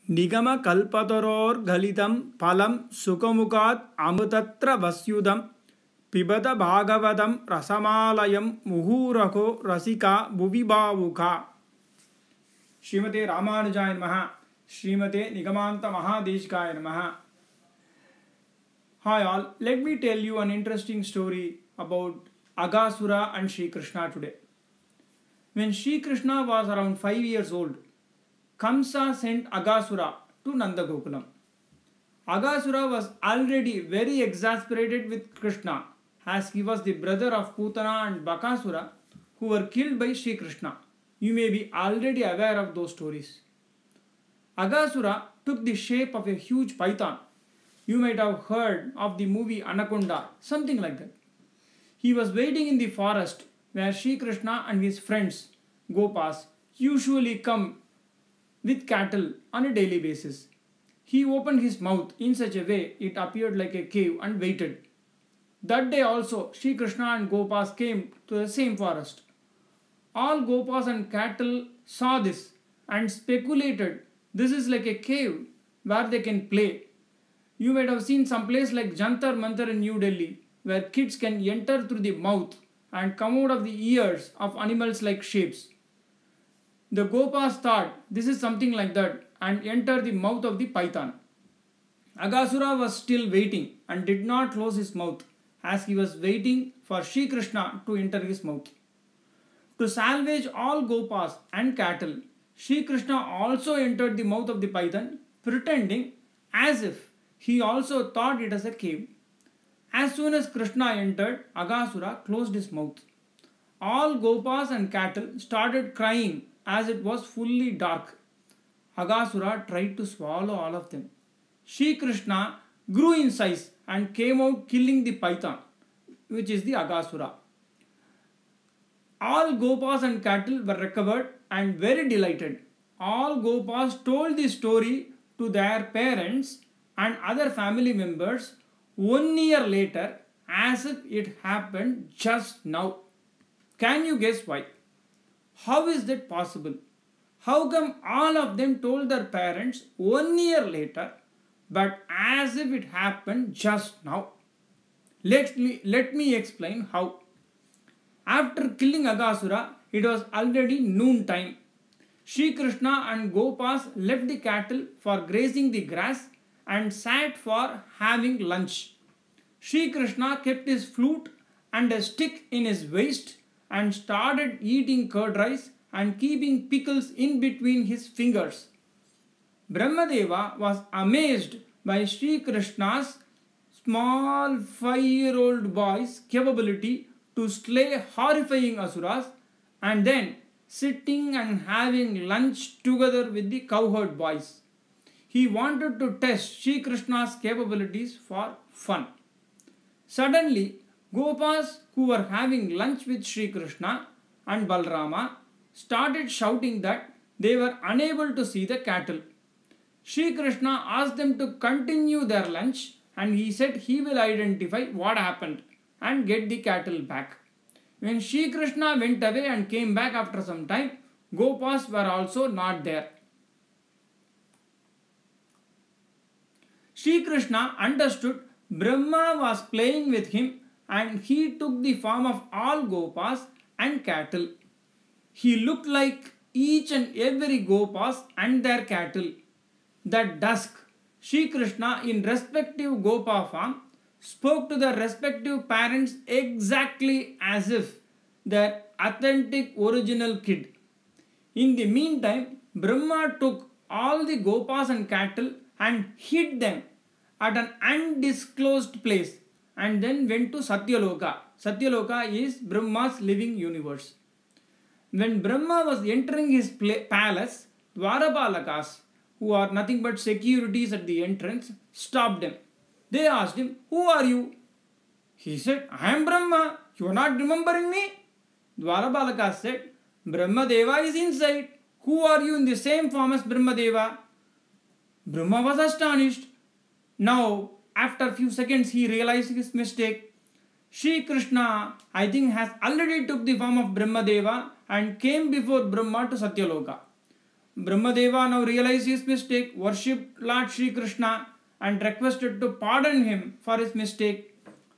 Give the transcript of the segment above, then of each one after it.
निगम कल्पतरोर्गलितं फलं सुखमुखात् अमृतत्र वस्युदं पिबत भागवतं रसमालयं मुहुरहो रसिका भुवि भावुका। श्रीमते रामानुजाय नमः। श्रीमते निगमान्त महादेशिकाय नमः। Hi all, let me tell you an interesting story about Aghasura and Sri Krishna today. When Sri Krishna was around 5 years old, Kamsa sent Aghasura to Nandagokulam. Aghasura was already very exasperated with Krishna as he was the brother of Putana and Bakasura who were killed by Sri Krishna. You may be already aware of those stories. Aghasura took the shape of a huge python. You might have heard of the movie Anaconda, something like that. He was waiting in the forest where Sri Krishna and his friends, Gopas, usually come with cattle on a daily basis. He opened his mouth in such a way it appeared like a cave and waited. That day also, Sri Krishna and Gopas came to the same forest. All Gopas and cattle saw this and speculated this is like a cave where they can play. You might have seen some place like Jantar Mantar in New Delhi where kids can enter through the mouth and come out of the ears of animals like shapes. The Gopas thought this is something like that and entered the mouth of the python. Aghasura was still waiting and did not close his mouth as he was waiting for Sri Krishna to enter his mouth. To salvage all Gopas and cattle, Sri Krishna also entered the mouth of the python, pretending as if he also thought it as a cave. As soon as Krishna entered, Aghasura closed his mouth. All Gopas and cattle started crying as it was fully dark. Aghasura tried to swallow all of them. Sri Krishna grew in size and came out killing the python, which is the Aghasura. All Gopas and cattle were recovered and very delighted. All Gopas told the story to their parents and other family members 1 year later as if it happened just now. Can you guess why? How is that possible? How come all of them told their parents 1 year later but as if it happened just now? Let me explain how. After killing Aghasura, it was already noon time. Sri Krishna and Gopas left the cattle for grazing the grass and sat for having lunch. Sri Krishna kept his flute and a stick in his waist and started eating curd rice and keeping pickles in between his fingers. Brahmadeva was amazed by Sri Krishna's small 5-year-old boy's capability to slay horrifying asuras and then sitting and having lunch together with the cowherd boys. He wanted to test Sri Krishna's capabilities for fun. Suddenly, Gopas who were having lunch with Sri Krishna and Balrama started shouting that they were unable to see the cattle. Sri Krishna asked them to continue their lunch and he said he will identify what happened and get the cattle back. When Sri Krishna went away and came back after some time, Gopas were also not there. Sri Krishna understood Brahma was playing with him and he took the form of all Gopas and cattle. He looked like each and every Gopas and their cattle. That dusk, Sri Krishna in respective Gopa form spoke to their respective parents exactly as if their authentic original kid. In the meantime, Brahma took all the Gopas and cattle and hid them at an undisclosed place and then went to Satyaloka. Satyaloka is Brahma's living universe. When Brahma was entering his palace, Dwarapalakas, who are nothing but securities at the entrance, stopped him. They asked him, "Who are you?" He said, "I am Brahma. You are not remembering me?" Dwarapalakas said, "Brahmadeva is inside. Who are you in the same form as Brahmadeva?" Brahma was astonished. Now, after a few seconds, he realized his mistake. Sri Krishna, I think, has already took the form of Brahmadeva and came before Brahma to Satyaloka. Brahmadeva now realized his mistake, worshipped Lord Shri Krishna and requested to pardon him for his mistake.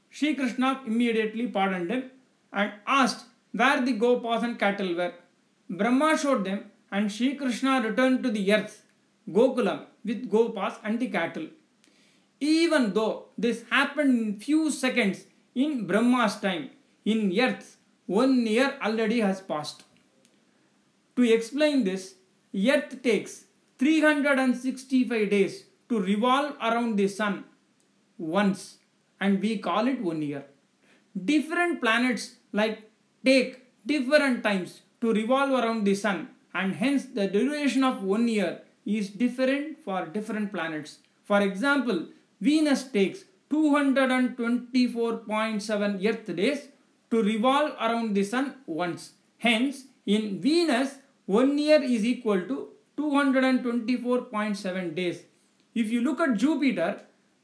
Shri Krishna immediately pardoned him and asked where the gopas and cattle were. Brahma showed them and Shri Krishna returned to the earth, Gokulam, with gopas and the cattle. Even though this happened in few seconds in Brahma's time, in earth 1 year already has passed. To explain this, earth takes 365 days to revolve around the sun once, and we call it 1 year. Different planets take different times to revolve around the sun, and hence the duration of 1 year is different for different planets. For example, Venus takes 224.7 earth days to revolve around the sun once. Hence, in Venus, 1 year is equal to 224.7 days. If you look at Jupiter,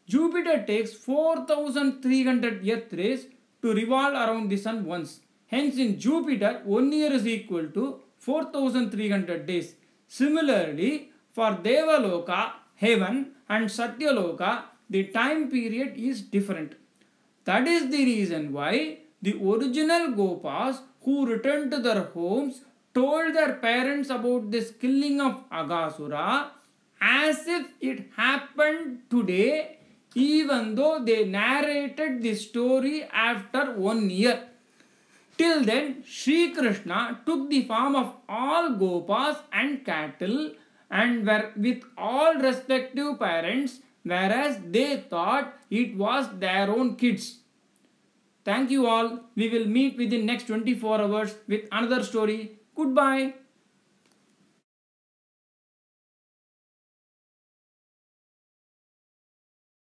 Jupiter takes 4,300 earth days to revolve around the sun once. Hence, in Jupiter, 1 year is equal to 4,300 days. Similarly, for Devaloka, heaven, and Satyaloka, the time period is different. That is the reason why the original Gopas who returned to their homes told their parents about this killing of Aghasura as if it happened today, even though they narrated the story after 1 year. Till then, Shri Krishna took the form of all Gopas and cattle and were with all respective parents, whereas they thought it was their own kids. Thank you all. We will meet within next 24 hours with another story. Goodbye.